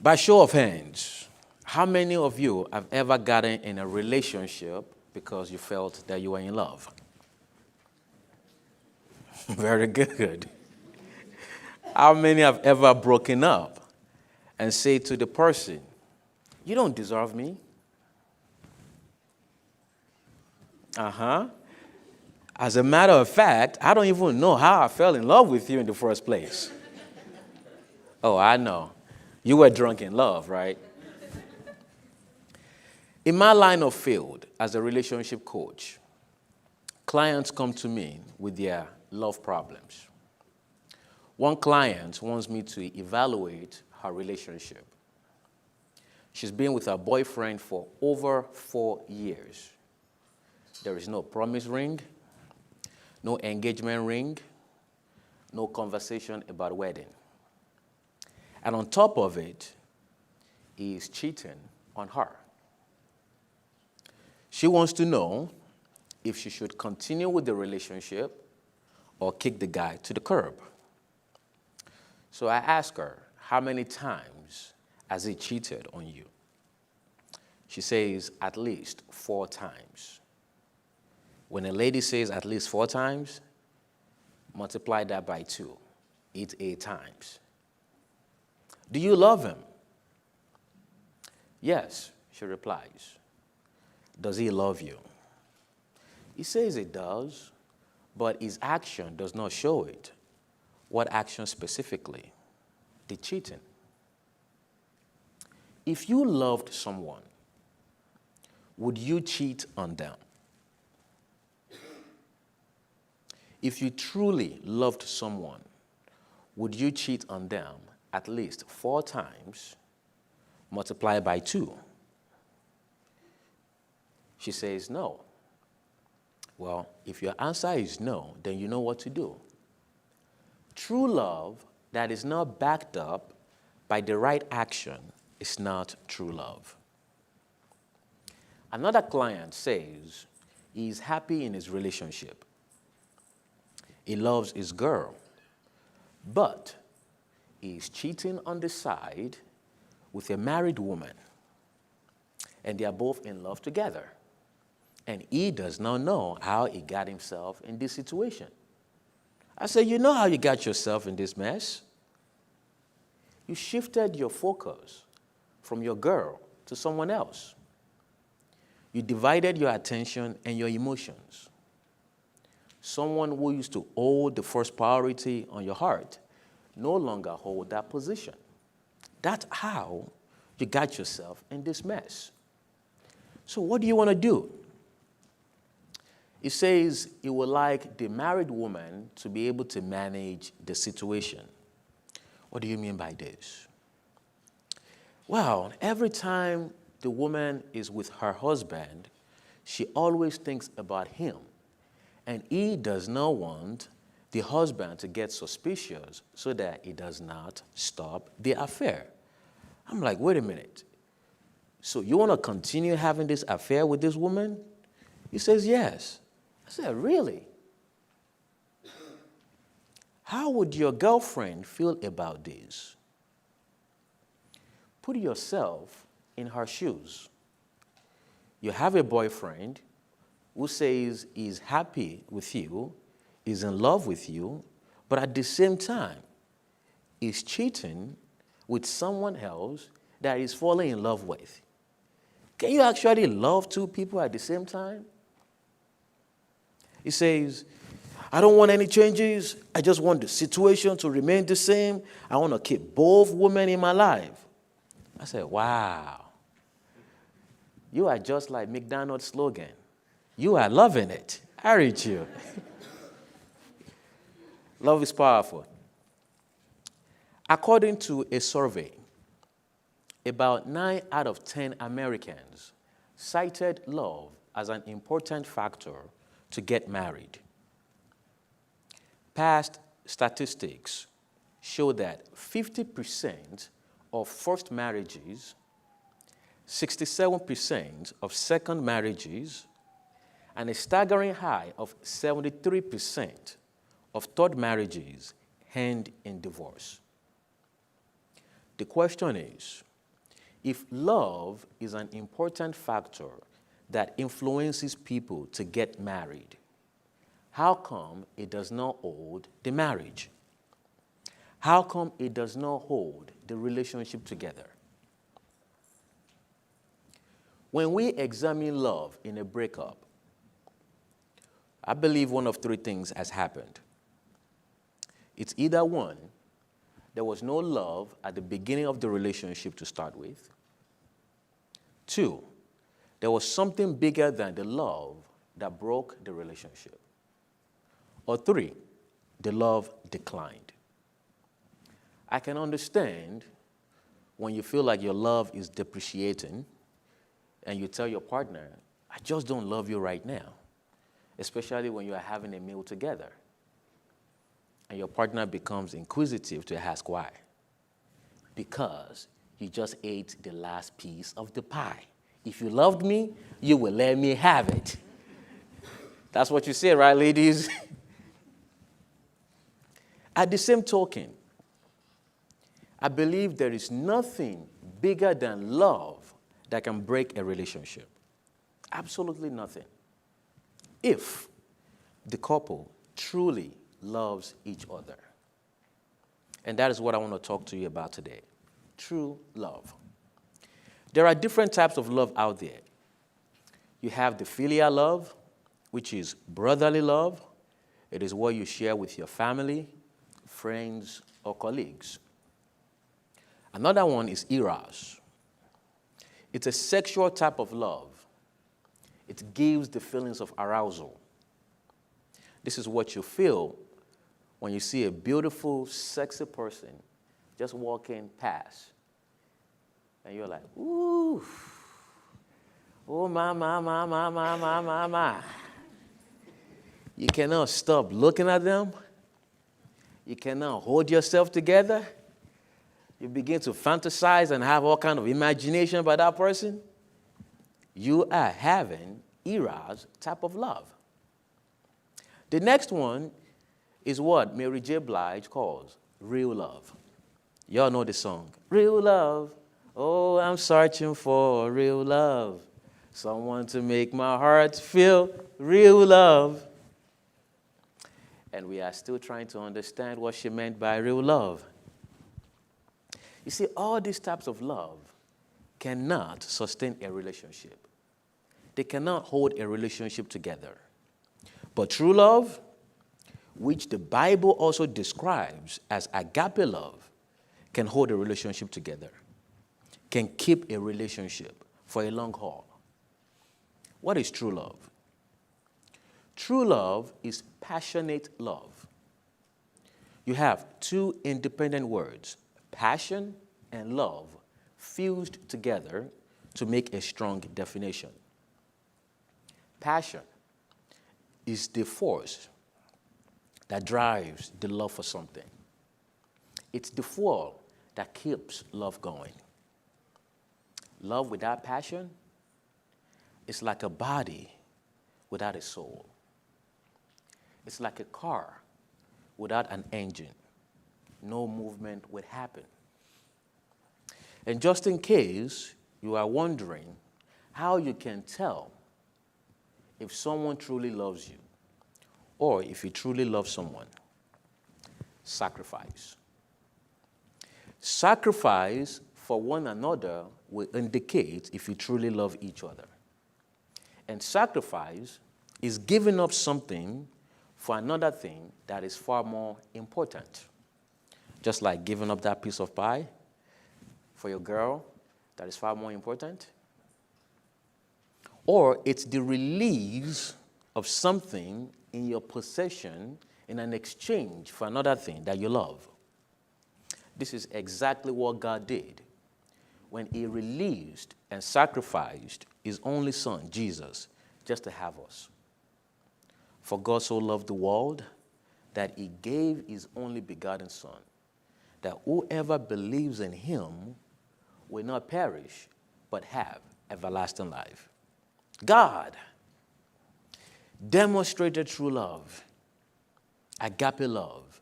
By show of hands, how many of you have ever gotten in a relationship because you felt that you were in love? Very good. How many have ever broken up and said to the person, "You don't deserve me"? As a matter of fact, I don't even know how I fell in love with you in the first place. Oh, I know. You were drunk in love, right? In my line of field as a relationship coach, clients come to me with their love problems. One client wants me to evaluate her relationship. She's been with her boyfriend for over 4 years. There is no promise ring, no engagement ring, no conversation about wedding. And on top of it, he is cheating on her. She wants to know if she should continue with the relationship or kick the guy to the curb. So I ask her, how many times has he cheated on you? She says at least 4 times. When a lady says at least 4 times, multiply that by 2. It's 8 times. Do you love him? Yes, she replies. Does he love you? He says he does, but his action does not show it. What action specifically? The cheating. If you loved someone, would you cheat on them? If you truly loved someone, would you cheat on them at least 4 times, multiply by 2? She says no. Well, if your answer is no, then you know what to do. True love that is not backed up by the right action is not true love. Another client says he is happy in his relationship. He loves his girl, but he is cheating on the side with a married woman, and they are both in love together. And he does not know how he got himself in this situation. I said, you know how you got yourself in this mess? You shifted your focus from your girl to someone else. You divided your attention and your emotions. Someone who used to hold the first priority on your heart no longer hold that position. That's how you got yourself in this mess. So what do you want to do? He says he would like the married woman to be able to manage the situation. What do you mean by this? Well, every time the woman is with her husband, she always thinks about him. And he does not want the husband to get suspicious so that he does not stop the affair. I'm like, wait a minute. So you want to continue having this affair with this woman? He says, yes. I said, really? How would your girlfriend feel about this? Put yourself in her shoes. You have a boyfriend who says he's happy with you, is in love with you, but at the same time, is cheating with someone else that he's falling in love with. Can you actually love 2 people at the same time? He says, I don't want any changes. I just want the situation to remain the same. I want to keep both women in my life. I said, wow. You are just like McDonald's slogan. You are loving it, aren't you? Love is powerful. According to a survey, about 9 out of 10 Americans cited love as an important factor to get married. Past statistics show that 50% of first marriages, 67% of second marriages, and a staggering high of 73% of third marriages end in divorce. The question is, If love is an important factor that influences people to get married, how come it does not hold the marriage? How come it does not hold the relationship together? When we examine love in a breakup, I believe one of three things has happened. It's either one, there was no love at the beginning of the relationship to start with. Two, there was something bigger than the love that broke the relationship. Or three, the love declined. I can understand when you feel like your love is depreciating and you tell your partner, I just don't love you right now, especially when you are having a meal together. And your partner becomes inquisitive to ask why. Because you just ate the last piece of the pie. If you loved me, you will let me have it. That's what you say, right, ladies? At the same token, I believe there is nothing bigger than love that can break a relationship. Absolutely nothing. If the couple truly loves each other. And that is what I want to talk to you about today. True love. There are different types of love out there. You have the filial love, which is brotherly love. It is what you share with your family, friends, or colleagues. Another one is eros. It's a sexual type of love. It gives the feelings of arousal. This is what you feel when you see a beautiful, sexy person just walking past. And you're like, ooh, oh, my. You cannot stop looking at them. You cannot hold yourself together. You begin to fantasize and have all kind of imagination about that person. You are having eros type of love. The next one is what Mary J. Blige calls real love. Y'all know the song. Real love. Oh, I'm searching for real love. Someone to make my heart feel real love. And we are still trying to understand what she meant by real love. You see, all these types of love cannot sustain a relationship. They cannot hold a relationship together. But true love, which the Bible also describes as agape love, can hold a relationship together, can keep a relationship for a long haul. What is true love? True love is passionate love. You have two independent words, passion and love, fused together to make a strong definition. Passion is the force that drives the love for something. It's the fuel that keeps love going. Love without passion is like a body without a soul. It's like a car without an engine. No movement would happen. And just in case you are wondering how you can tell if someone truly loves you or if you truly love someone, sacrifice. Sacrifice for one another will indicate if you truly love each other. And sacrifice is giving up something for another thing that is far more important. Just like giving up that piece of pie for your girl, that is far more important. Or it's the release of something in your possession in an exchange for another thing that you love. This is exactly what God did when he released and sacrificed his only son, Jesus, just to have us. For God so loved the world that he gave his only begotten son, that whoever believes in him will not perish, but have everlasting life. God demonstrated true love, agape love,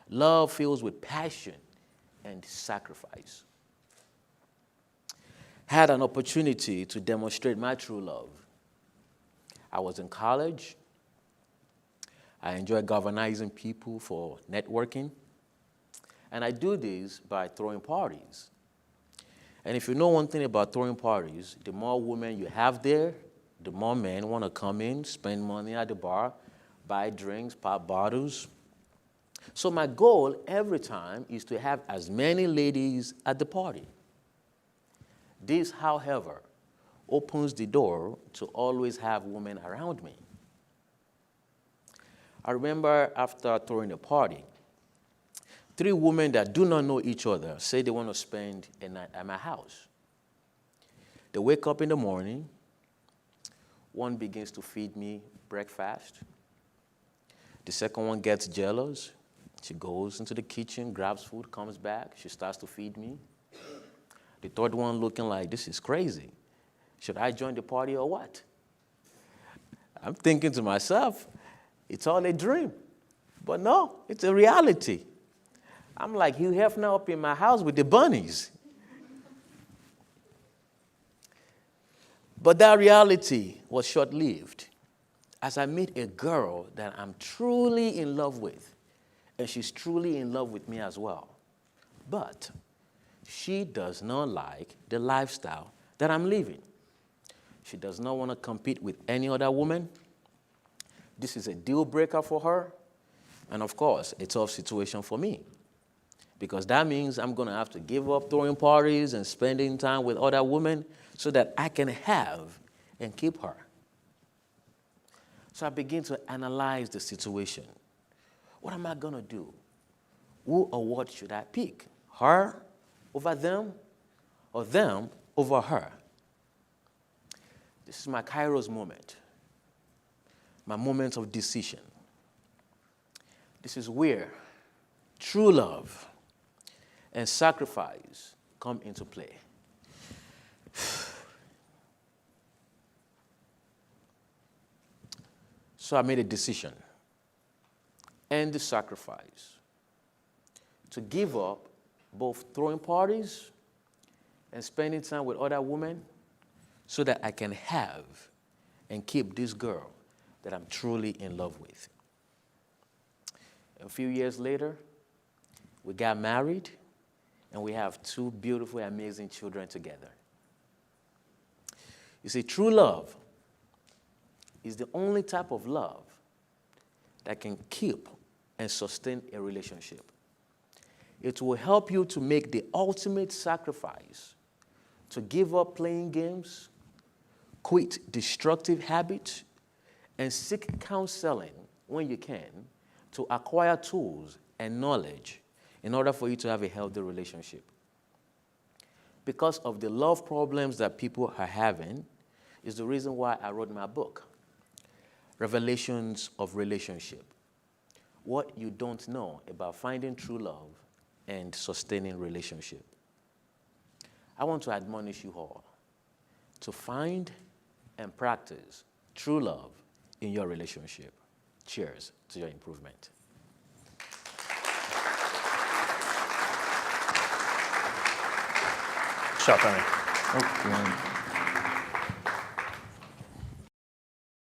love filled with passion and sacrifice. had an opportunity to demonstrate my true love. I was in college. I enjoy galvanizing people for networking. And I do this by throwing parties. And if you know one thing about throwing parties, the more women you have there, the more men want to come in, spend money at the bar, buy drinks, pop bottles. So my goal every time is to have as many ladies at the party. This, however, opens the door to always have women around me. I remember after throwing a party, 3 women that do not know each other say they want to spend a night at my house. They wake up in the morning. One begins to feed me breakfast. The second one gets jealous. She goes into the kitchen, grabs food, comes back. She starts to feed me. The third one looking like, this is crazy. Should I join the party or what? I'm thinking to myself, it's all a dream. But no, it's a reality. I'm like Hugh Hefner up in my house with the bunnies. But that reality was short-lived as I meet a girl that I'm truly in love with, and she's truly in love with me as well. But she does not like the lifestyle that I'm living. She does not want to compete with any other woman. This is a deal breaker for her. And of course, a tough situation for me. Because that means I'm going to have to give up throwing parties and spending time with other women so that I can have and keep her. So I begin to analyze the situation. What am I going to do? Who or what should I pick? Her over them or them over her? This is my Kairos moment, my moment of decision. This is where true love and sacrifice come into play. So I made a decision and the sacrifice to give up both throwing parties and spending time with other women so that I can have and keep this girl that I'm truly in love with. A few years later, we got married, and we have 2 beautiful, amazing children together. You see, true love is the only type of love that can keep and sustain a relationship. It will help you to make the ultimate sacrifice to give up playing games, quit destructive habits, and seek counseling when you can to acquire tools and knowledge in order for you to have a healthy relationship. Because of the love problems that people are having is the reason why I wrote my book, Revelations of Relationship. What you don't know about finding true love and sustaining relationship. I want to admonish you all to find and practice true love in your relationship. Cheers to your improvement. Shot, Femi.